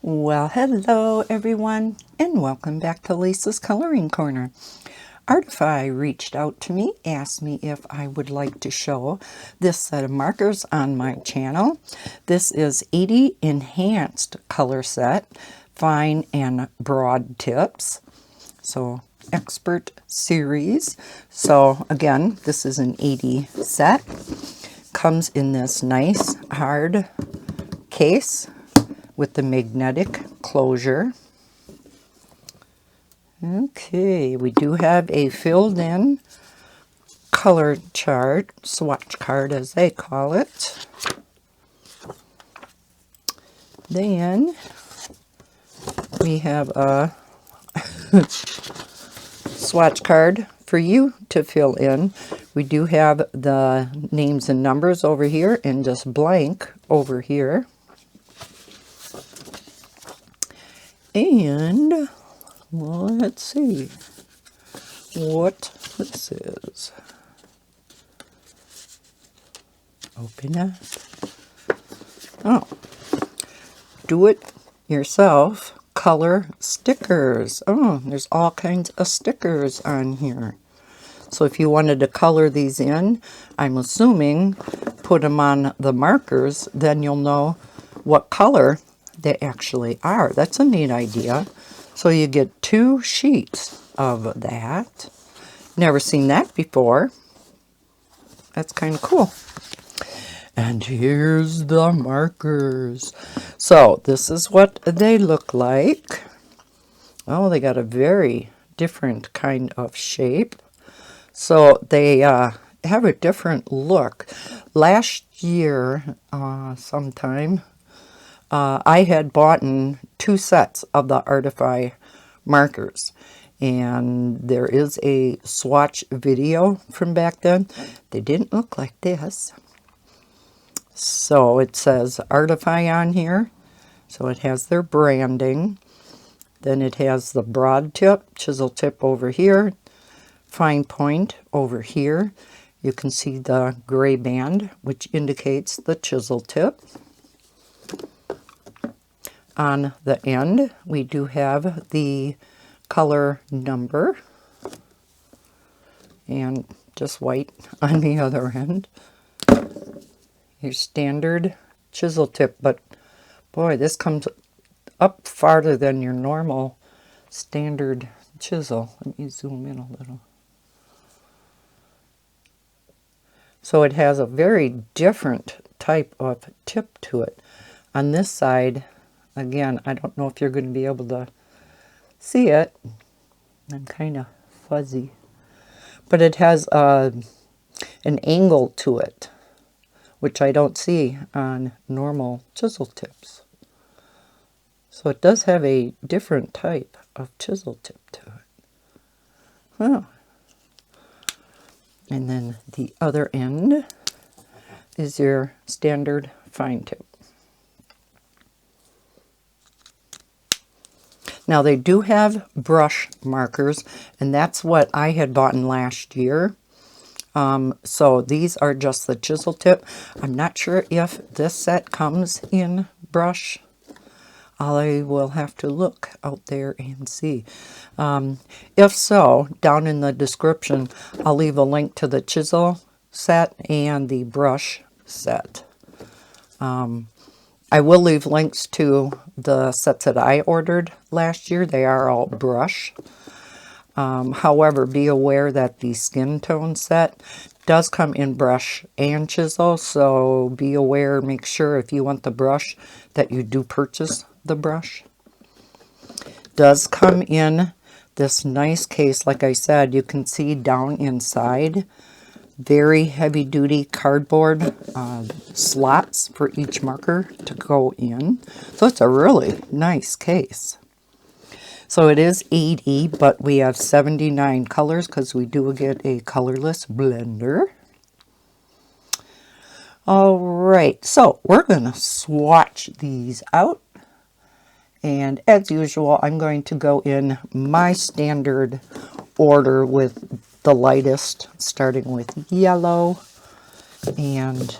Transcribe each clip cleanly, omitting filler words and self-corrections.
Well, hello everyone, and welcome back to Lisa's Coloring Corner. Artify reached out to me, asked me if I would like to show this set of markers on my channel. This is 80 enhanced color set, fine and broad tips. So expert series. So again, this is an 80 set. Comes in this nice hard case with the magnetic closure. Okay, we do have a filled in color chart, swatch card as they call it. Then we have a swatch card for you to fill in. We do have the names and numbers over here and just blank over here. And, well, let's see what this is. Open it. Oh, do it yourself color stickers. Oh, there's all kinds of stickers on here. So if you wanted to color these in, I'm assuming, put them on the markers, then you'll know what color they actually are. That's a neat idea. So you get 2 sheets of that. Never seen that before. That's kind of cool. And here's the markers. So this is what they look like. Oh, they got a very different kind of shape. So they have a different look. Last year, sometime, I had bought 2 sets of the Artify markers, and there is a swatch video from back then. They didn't look like this. So it says Artify on here, so it has their branding. Then it has the broad tip, chisel tip over here, fine point over here. You can see the gray band, which indicates the chisel tip. On the end, we do have the color number, and just white on the other end. Your standard chisel tip, but boy, this comes up farther than your normal standard chisel. Let me zoom in a little. So it has a very different type of tip to it. On this side, again, I don't know if you're going to be able to see it. I'm kind of fuzzy. But it has an angle to it, which I don't see on normal chisel tips. So it does have a different type of chisel tip to it. Oh. And then the other end is your standard fine tip. Now they do have brush markers, and that's what I had bought in last year. So these are just the chisel tip. I'm not sure if this set comes in brush. I will have to look out there and see. If so, down in the description, I'll leave a link to the chisel set and the brush set. I will leave links to the sets that I ordered last year. They are all brush. However, be aware that the skin tone set does come in brush and chisel, so be aware, make sure if you want the brush that you do purchase the brush. Does come in this nice case. Like I said, you can see down inside very heavy duty cardboard slots for each marker to go in. So it's a really nice case. So it is 80, but we have 79 colors because we do get a colorless blender. All right, so we're going to swatch these out. And as usual, I'm going to go in my standard order with the lightest, starting with yellow and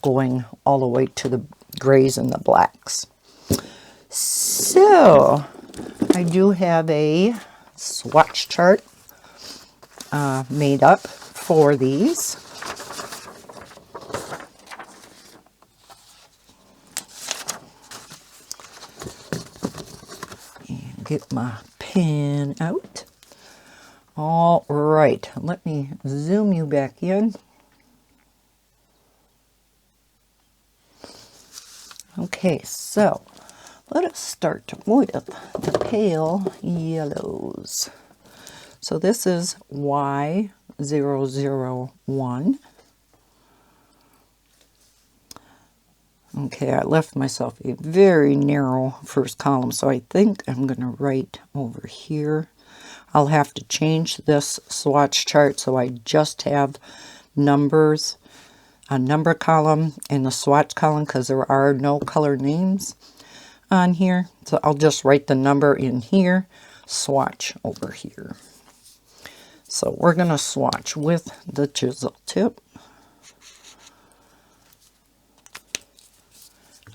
going all the way to the grays and the blacks. So I do have a swatch chart made up for these. And get my pen out. All right, let me zoom you back in. Okay, so let us start with the pale yellows. So this is Y001. Okay, I left myself a very narrow first column, so I think I'm going to write over here. I'll have to change this swatch chart so I just have numbers, a number column and the swatch column, because there are no color names on here. So I'll just write the number in here, swatch over here. So we're going to swatch with the chisel tip.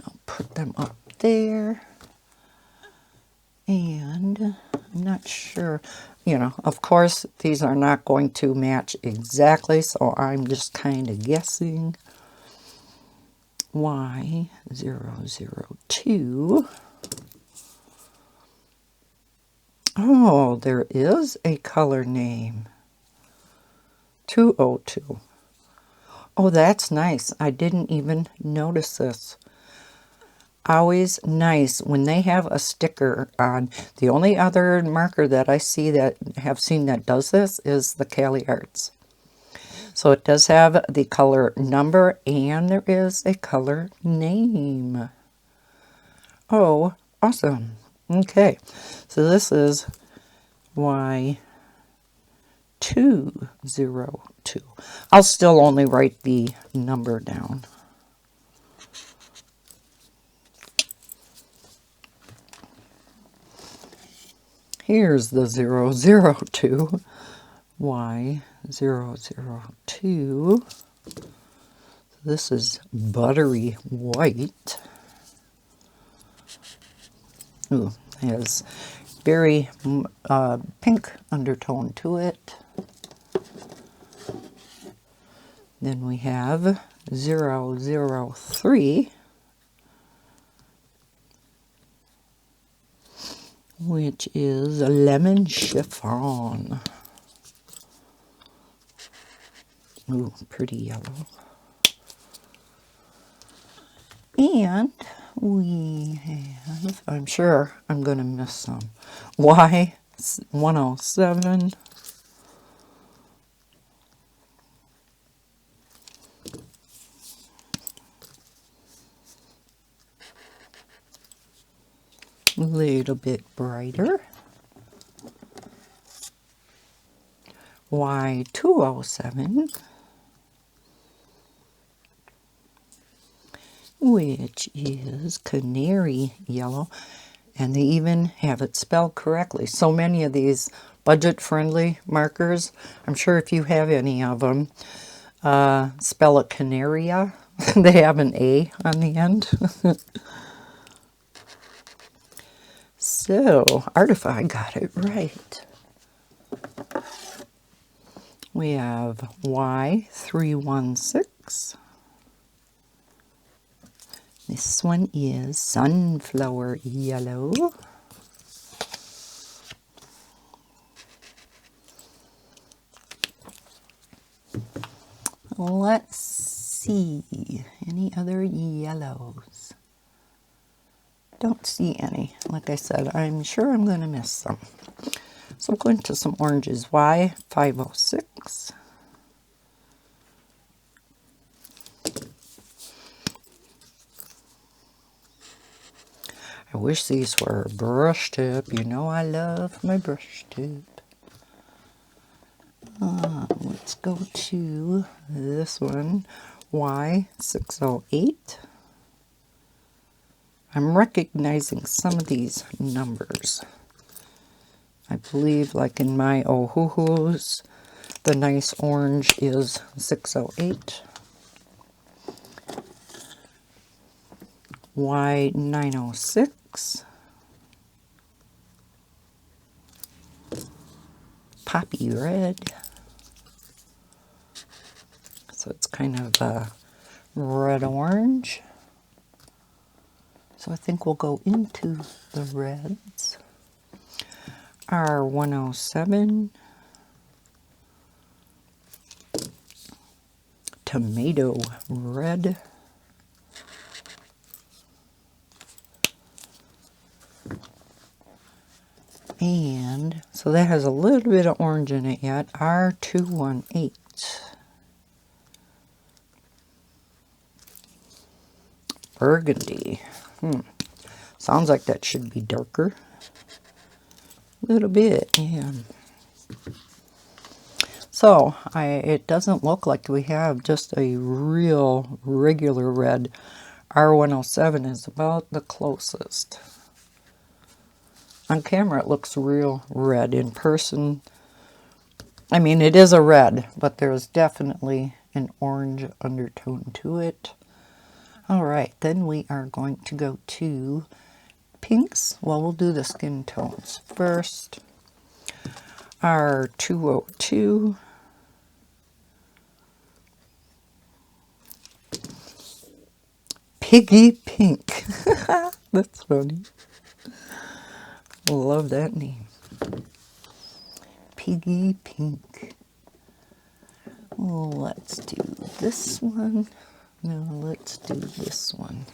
I'll put them up there. And I'm not sure, you know, of course, these are not going to match exactly, so I'm just kind of guessing. Y002. Oh, there is a color name. 202. Oh, that's nice. I didn't even notice this. Always nice when they have a sticker on. The only other marker that I see that have seen that does this is the Cali Arts. So it does have the color number and there is a color name. Oh, awesome. Okay, so this is Y202. I'll still only write the number down. Here's the 002, Y002. This is buttery white. Ooh, it has very pink undertone to it. Then we have 003. Which is a lemon chiffon. Ooh, pretty yellow. And we have, I'm sure I'm going to miss some, Y107. A little bit brighter. Y207, which is canary yellow, and they even have it spelled correctly. So many of these budget-friendly markers, I'm sure if you have any of them, spell it canaria. They have an A on the end. So, Artify got it right. We have Y316. This one is sunflower yellow. Let's see, any other yellows? Don't see any. Like I said, I'm sure I'm going to miss some. So I'm going to some oranges. Y506. I wish these were brush tip. You know I love my brush tip. Let's go to this one. Y608. I'm recognizing some of these numbers. I believe, like in my Ohuhus, the nice orange is 608. Y906. Poppy red. So it's kind of red-orange. So I think we'll go into the reds. R107. Tomato red. And so that has a little bit of orange in it yet. R218. Burgundy. Sounds like that should be darker. A little bit, yeah. So it doesn't look like we have just a real regular red. R107 is about the closest. On camera it looks real red. In person, I mean, it is a red, but there's definitely an orange undertone to it. All right, then we are going to go to pinks. Well, we'll do the skin tones first. R202. Piggy pink. That's funny. Love that name. Piggy pink. Let's do this one. No, let's do this one.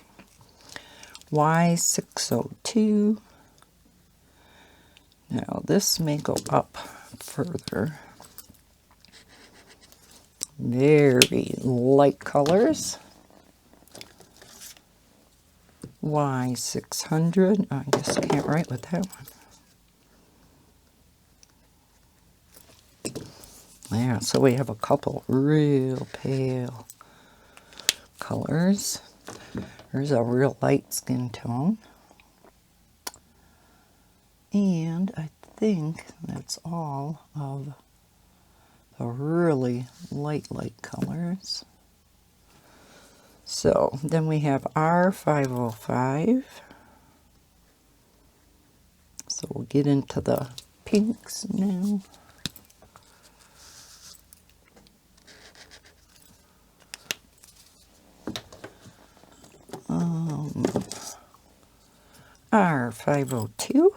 Y602. Now this may go up further. Very light colors. Y600. I guess I can't write with that one. Yeah, so we have a couple real pale colors. There's a real light skin tone. And I think that's all of the really light colors. So then we have R505. So we'll get into the pinks now. R502.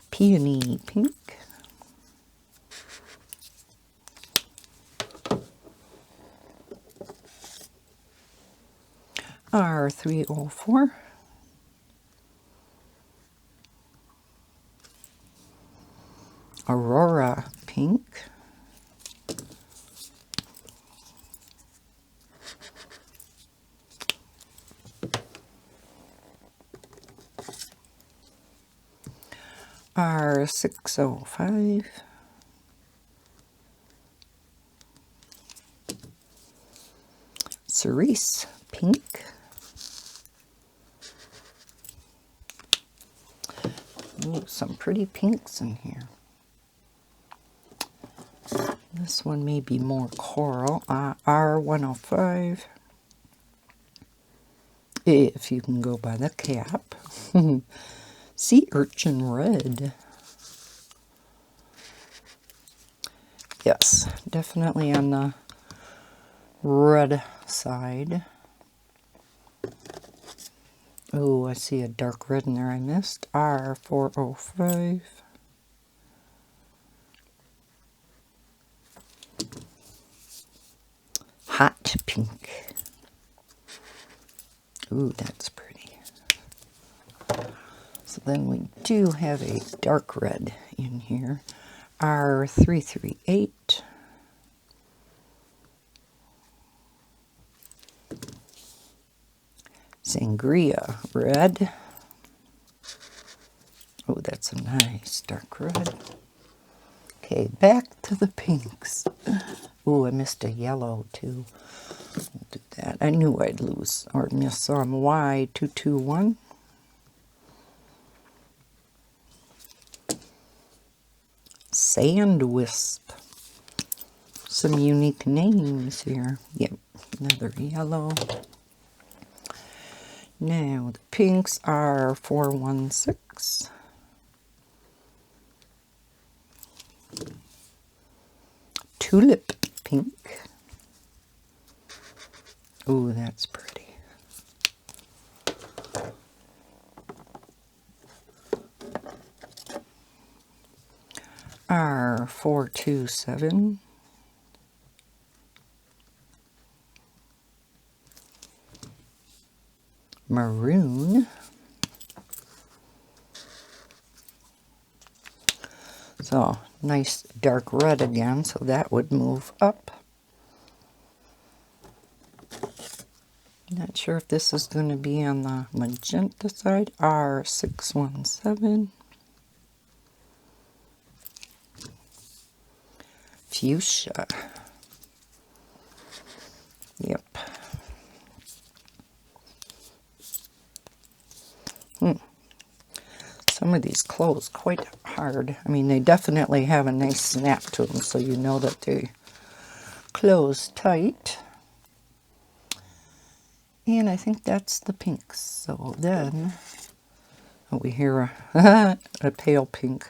Peony pink. R304. Aurora pink. R605. Cerise pink. Ooh, some pretty pinks in here. This one may be more coral. R105. If you can go by the cap. Sea urchin red. Yes, definitely on the red side. Oh, I see a dark red in there I missed. R405. Hot pink. Ooh, that's pretty. So then we do have a dark red in here. R338. Sangria red. Oh, that's a nice dark red. Okay, back to the pinks. Oh, I missed a yellow too. We'll do that. I knew I'd lose or miss some. Y221. Sand wisp. some unique names here. Yep, another yellow. Now the pinks are 416. Tulip pink. Ooh, that's pretty. R427. Maroon. So nice dark red again, so that would move up. Not sure if this is going to be on the magenta side. R617. Fuchsia. Yep. Some of these close quite hard. I mean, they definitely have a nice snap to them, so you know that they close tight. And I think that's the pinks. So then, we hear a pale pink.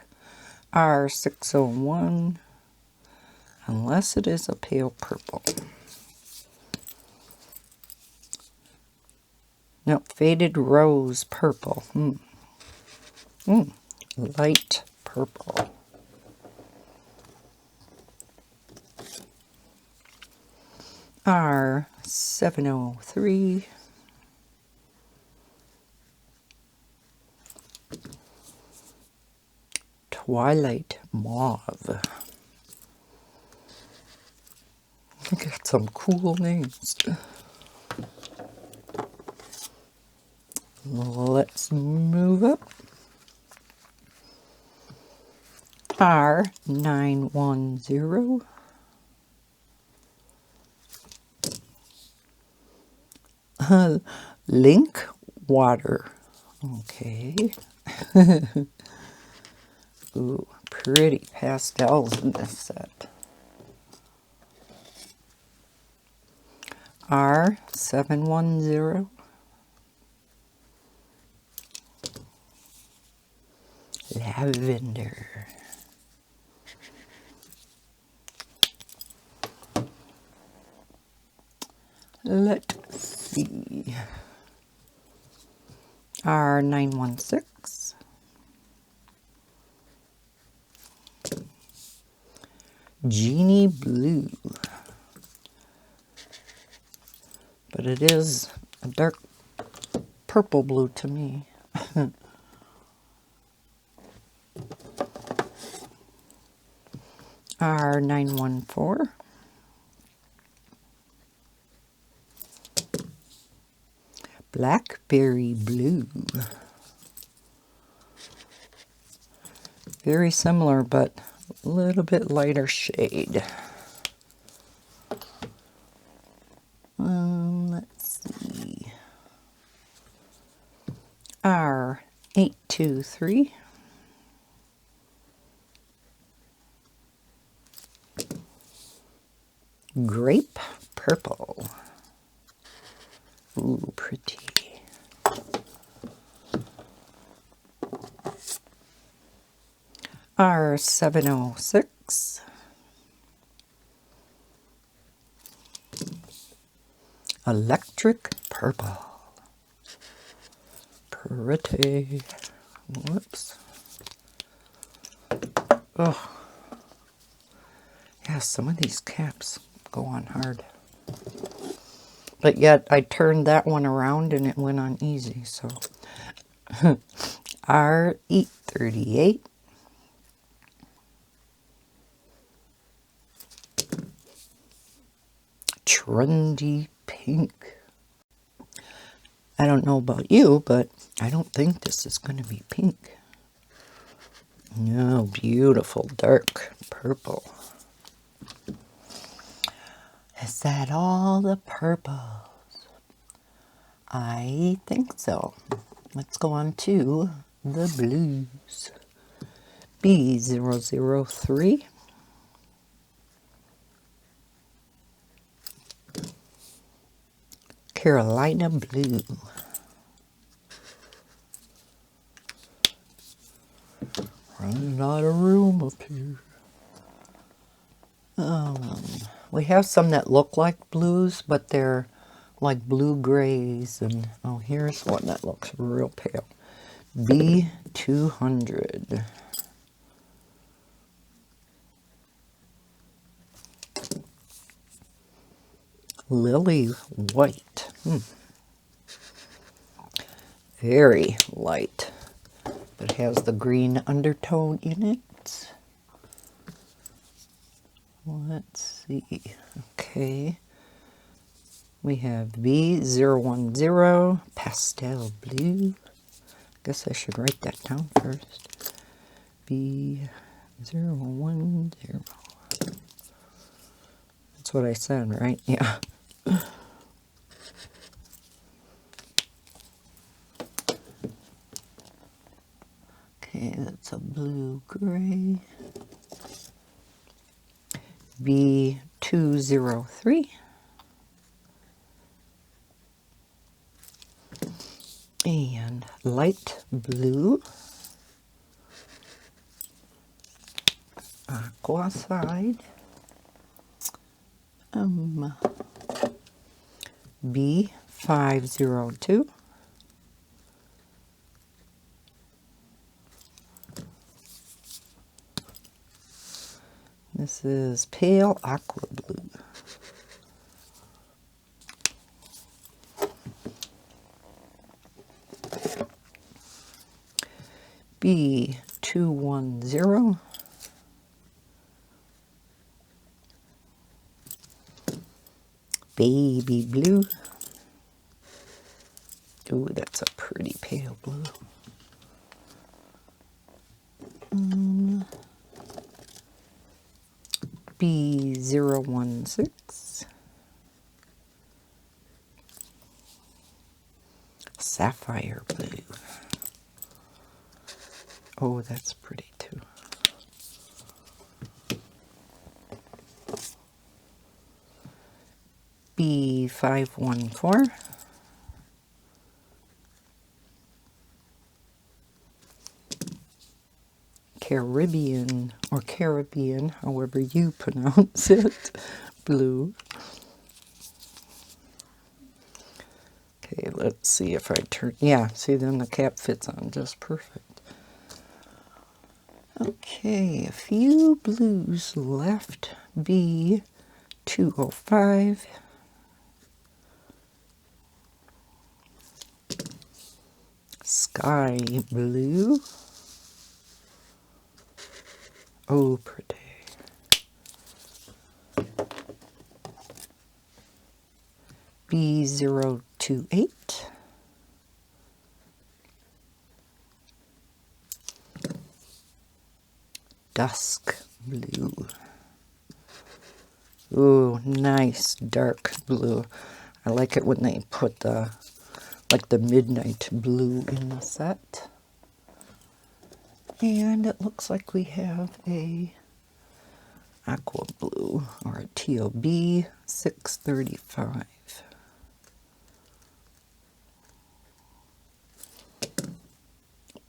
R601. Unless it is a pale purple. Nope, faded rose purple. Light purple. R703. Twilight mauve. Got some cool names. Let's move up. R910. Link water. Okay. Ooh, pretty pastels in this set. R710. Lavender. Let's see. R916. Genie blue. But it is a dark purple blue to me. R914. Blackberry blue. Very similar, but a little bit lighter shade. Let's see. R823. Grape purple. Ooh, pretty. R706. Electric purple. Pretty. Whoops. Oh. Yeah, some of these caps go on hard. But yet I turned that one around and it went on easy, so. R838. Trendy pink. I don't know about you, but I don't think this is going to be pink. No, beautiful dark purple. Is that all the purples? I think so. Let's go on to the blues. B003. Carolina blue. Running out of room up here. We have some that look like blues, but they're like blue grays. And oh, here's one that looks real pale. B200. Lily white. Very light, but has the green undertone in it. Let's see. Okay. We have B010 pastel blue. Guess I should write that down first. B010. That's what I said, right? Yeah. Okay, that's a blue-gray. B203. And light blue. Aqua side. B502. This is pale aqua blue. B210. Baby blue. Ooh, that's a pretty pale blue. B016. Sapphire blue. Oh, that's pretty too. B514. Caribbean, or Caribbean, however you pronounce it, blue. Okay, let's see if I turn, yeah, see, then the cap fits on just perfect. Okay, a few blues left. B205. Sky blue. Oh, pretty. B028. Dusk blue. Ooh, nice dark blue. I like it when they put the, like the midnight blue in the set. And it looks like we have a aqua blue or a teal. B635.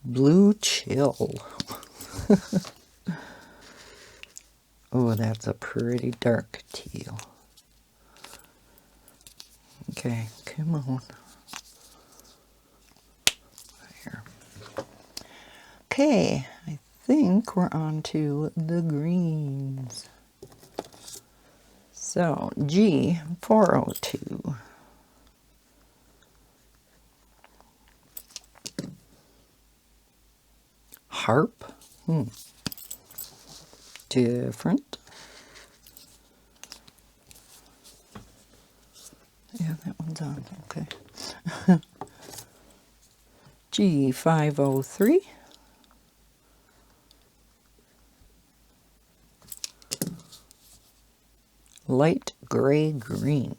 Blue chill. Oh, that's a pretty dark teal. Okay, come on. Here. Okay, I think we're on to the greens. So, G402. Harp. Different. Yeah, that one's on. Okay. G503. Light gray green.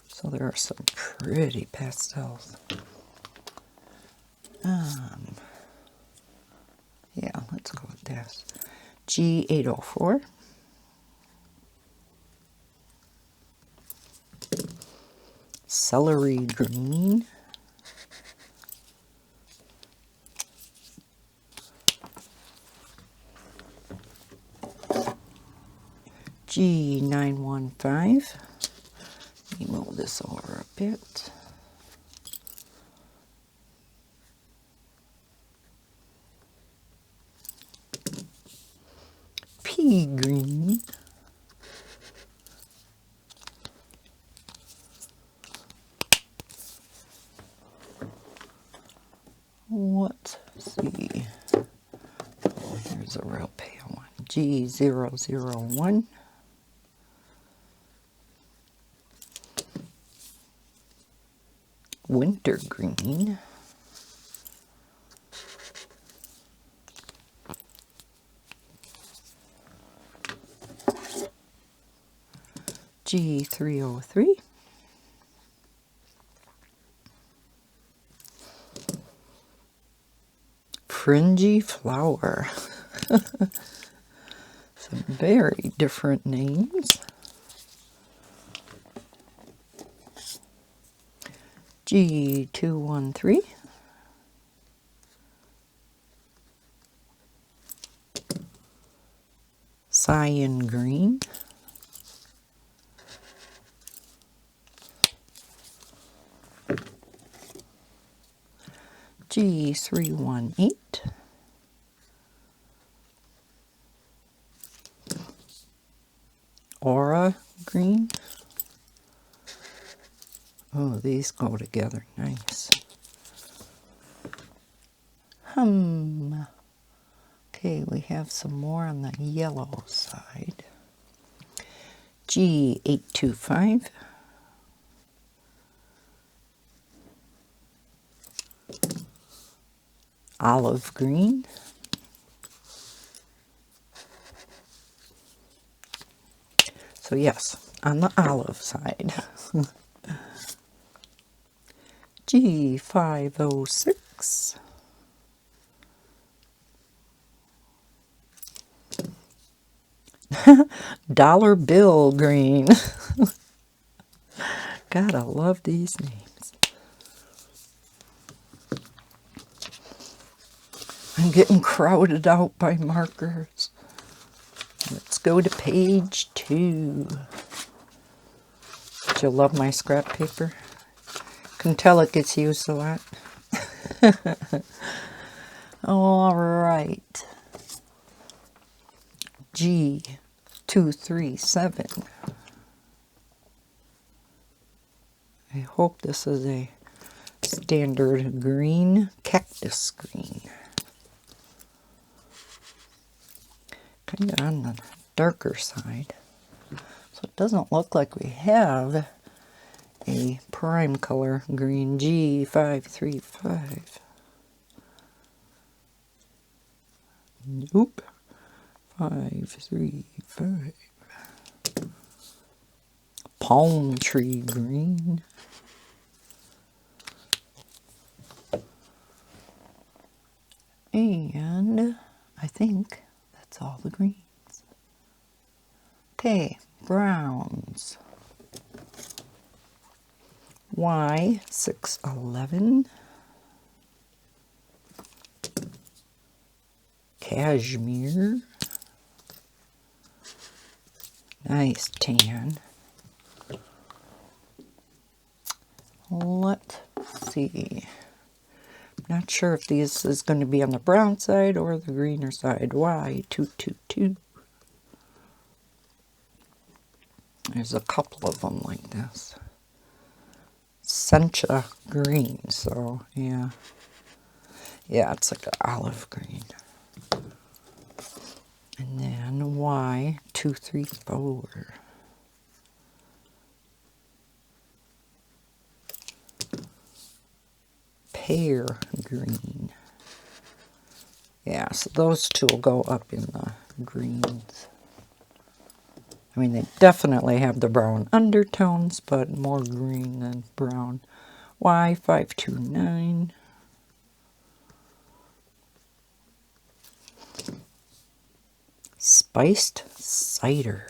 So there are some pretty pastels. Yeah, let's go with this. G804. celery green, G915. Let me move this over a bit. Pea green, let's see, oh, there's a real pale one, G001, winter green, G303, fringy flower. Some very different names. G213, cyan green, G318, aura green. Oh, these go together nice. Okay, we have some more on the yellow side. G825, olive green, so yes, on the olive side. G506, dollar bill green. God, I love these names. I'm getting crowded out by markers. Let's go to page 2. Do you love my scrap paper? Can tell it gets used a lot. All right. G237. I hope this is a standard green, cactus green. Kind of on the darker side. So it doesn't look like we have a prime color green. G535. Nope. 535. Palm tree green. And I think that's all the greens. Okay, browns. Y611. Cashmere. Nice tan. Let's see. Not sure if this is going to be on the brown side or the greener side. Y222. There's a couple of them like this. Sencha green, so yeah. Yeah, it's like an olive green. And then Y234. Pear green. Yeah, so those two will go up in the greens. I mean, they definitely have the brown undertones, but more green than brown. Y529. Spiced cider.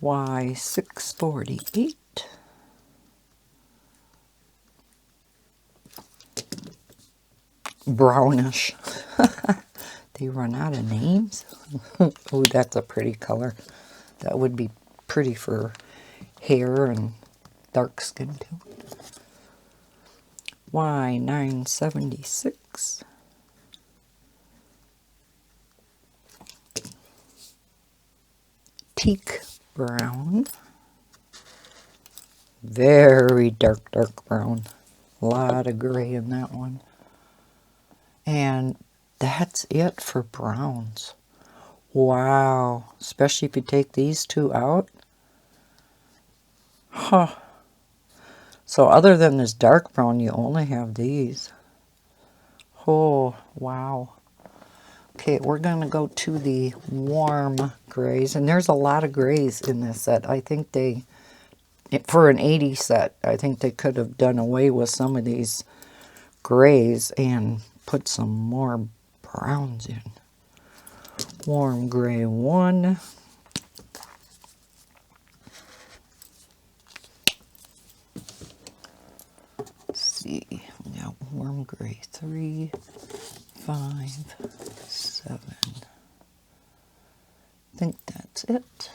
Y648. Brownish. They run out of names. Oh, that's a pretty color. That would be pretty for hair and dark skin too. Y976. Teak brown. Very dark brown. A lot of gray in that one. And that's it for browns. Wow. Especially if you take these two out. Huh. So other than this dark brown, you only have these. Oh, wow. Okay, we're going to go to the warm grays. And there's a lot of grays in this set. I think they, for an 80 set, I think they could have done away with some of these grays and put some more browns in. Warm gray 1. Let's see, we got warm gray 3, 5, 7. I think that's it.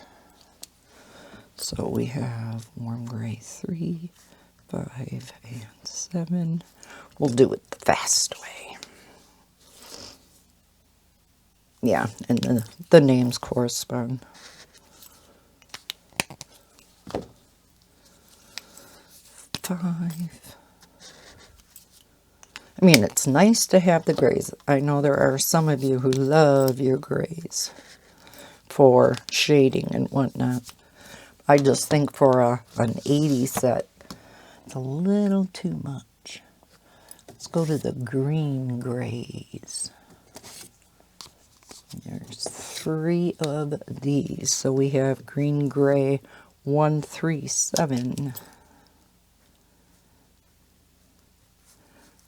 So we have warm gray 3, 5, and 7. We'll do it the fast way. Yeah, and the names correspond. 5. I mean, it's nice to have the grays. I know there are some of you who love your grays for shading and whatnot. I just think for an 80 set, it's a little too much. Let's go to the green grays. There's 3 of these. So we have green gray 137.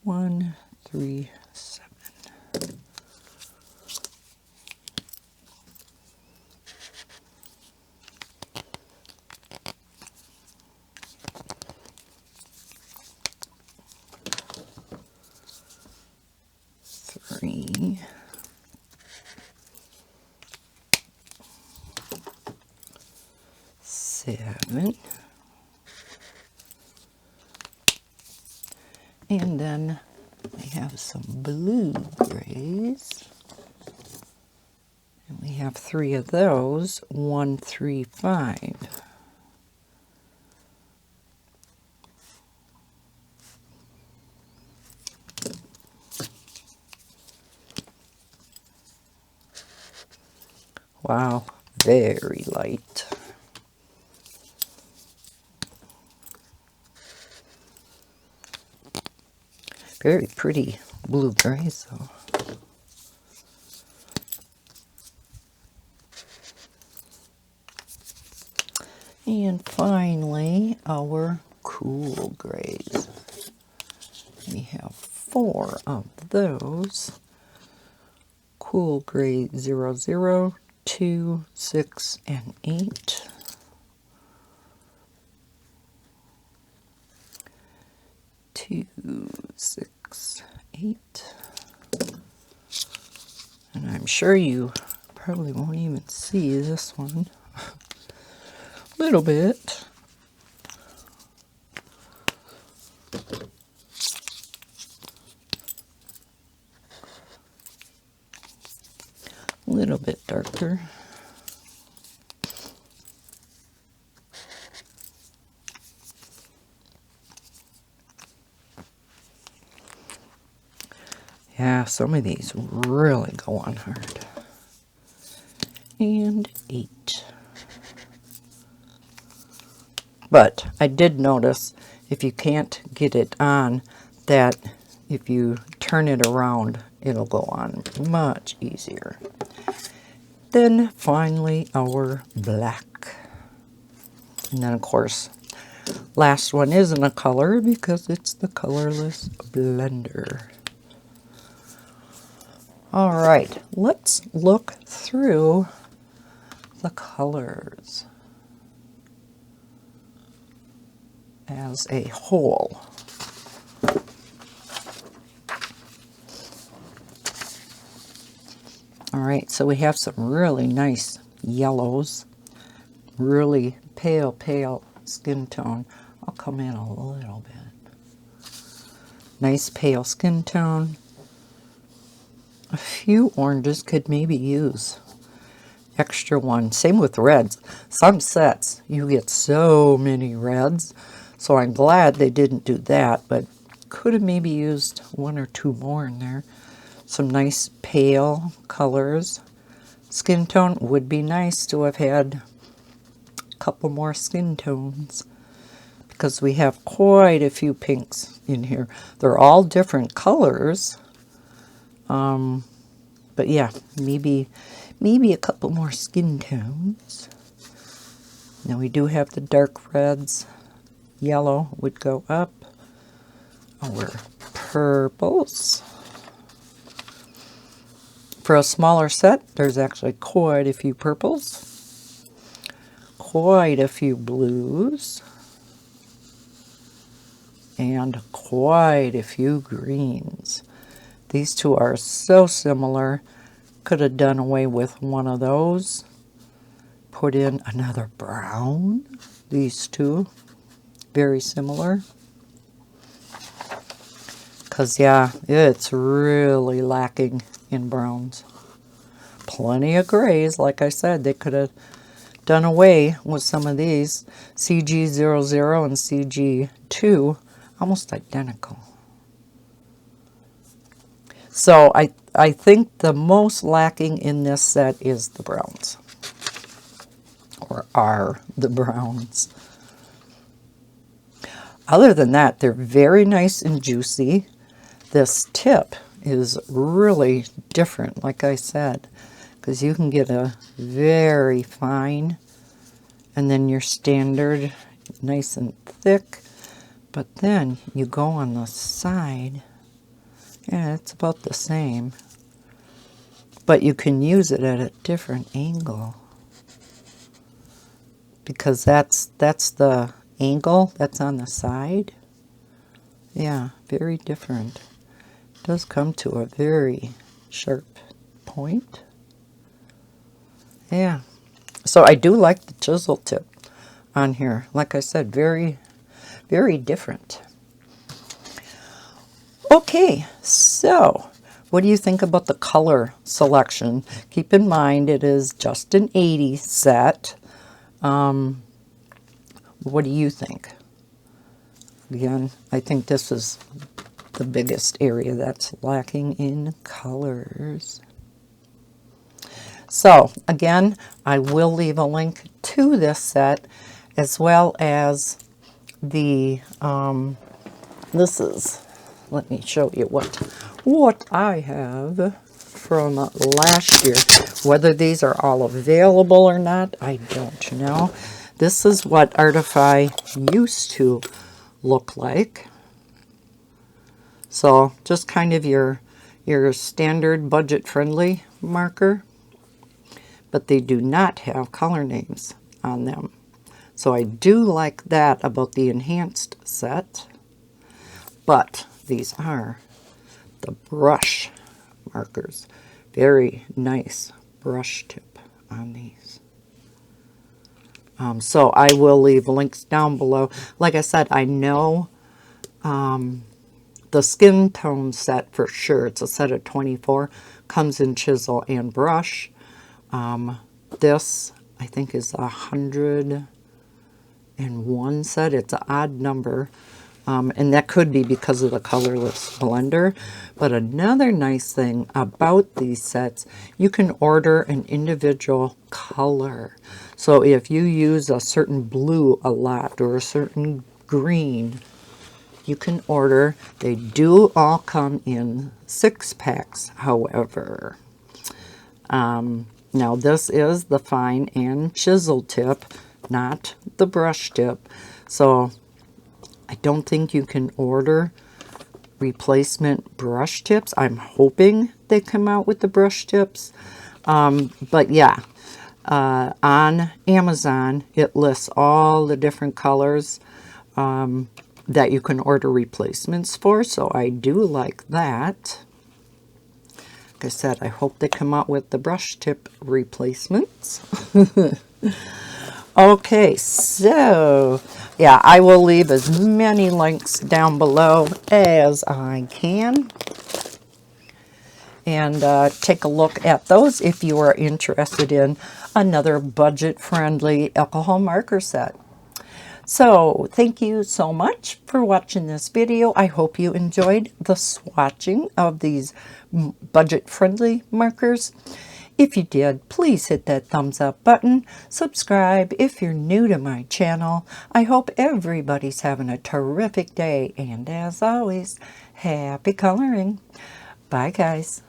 137. Three. 7. And then we have some blue grays. And we have 3 of those, 135. Wow, very light. Very pretty blue grays though. And finally, our cool grays. We have 4 of those. Cool gray 00, 2, 6, and 8. 2, 6, 8. And I'm sure you probably won't even see this one. A little bit. A little bit darker. Yeah, some of these really go on hard. And 8. But I did notice if you can't get it on, that if you turn it around, it'll go on much easier. Then finally our black. And then of course, last one isn't a color because it's the colorless blender. All right, let's look through the colors. as a whole. All right, so we have some really nice yellows, really pale skin tone. I'll come in a little bit. Nice pale skin tone. A few oranges, could maybe use extra one. Same with reds. Some sets you get so many reds, so I'm glad they didn't do that, but could have maybe used one or two more in there. Some nice pale colors. Skin tone would be nice to have had a couple more skin tones, because we have quite a few pinks in here. They're all different colors. But yeah, maybe a couple more skin tones. Now we do have the dark reds. Yellow would go up. Our purples. For a smaller set, there's actually quite a few purples, quite a few blues, and quite a few greens. These two are so similar. Could have done away with one of those. Put in another brown. These two, very similar. Because, yeah, it's really lacking in browns. Plenty of grays. Like I said, they could have done away with some of these. CG00 and CG2, almost identical. So I think the most lacking in this set is the browns. Or are the browns. Other than that, they're very nice and juicy. This tip is really different, like I said, because you can get a very fine and then your standard nice and thick, but then you go on the side, yeah, it's about the same, but you can use it at a different angle, because that's the angle that's on the side. Yeah, very different. Does come to a very sharp point. Yeah, so I do like the chisel tip on here. Like I said, very different. Okay, so what do you think about the color selection? Keep in mind it is just an 80 set. What do you think? Again, I think this is the biggest area that's lacking in colors. So again, I will leave a link to this set, as well as the let me show you what I have from last year. Whether these are all available or not, I don't know. This is what Artify used to look like. So just kind of your standard budget-friendly marker, but they do not have color names on them. So I do like that about the enhanced set, but these are the brush markers. Very nice brush tip on these. So I will leave links down below. Like I said, I know the skin tone set for sure. It's a set of 24. Comes in chisel and brush. This, I think, is 101 set. It's an odd number. And that could be because of the colorless blender. But another nice thing about these sets, you can order an individual color. So if you use a certain blue a lot or a certain green, you can order. They do all come in 6-packs, however. Now this is the fine and chisel tip, not the brush tip. So I don't think you can order replacement brush tips. I'm hoping they come out with the brush tips. But yeah, on Amazon, it lists all the different colors. that you can order replacements for, so I do like that. Like I said, I hope they come out with the brush tip replacements. Okay, so yeah, I will leave as many links down below as I can. And take a look at those if you are interested in another budget-friendly alcohol marker set. So thank you so much for watching this video. I hope you enjoyed the swatching of these budget-friendly markers. If you did, please hit that thumbs up button. Subscribe if you're new to my channel. I hope everybody's having a terrific day. And as always, happy coloring. Bye, guys.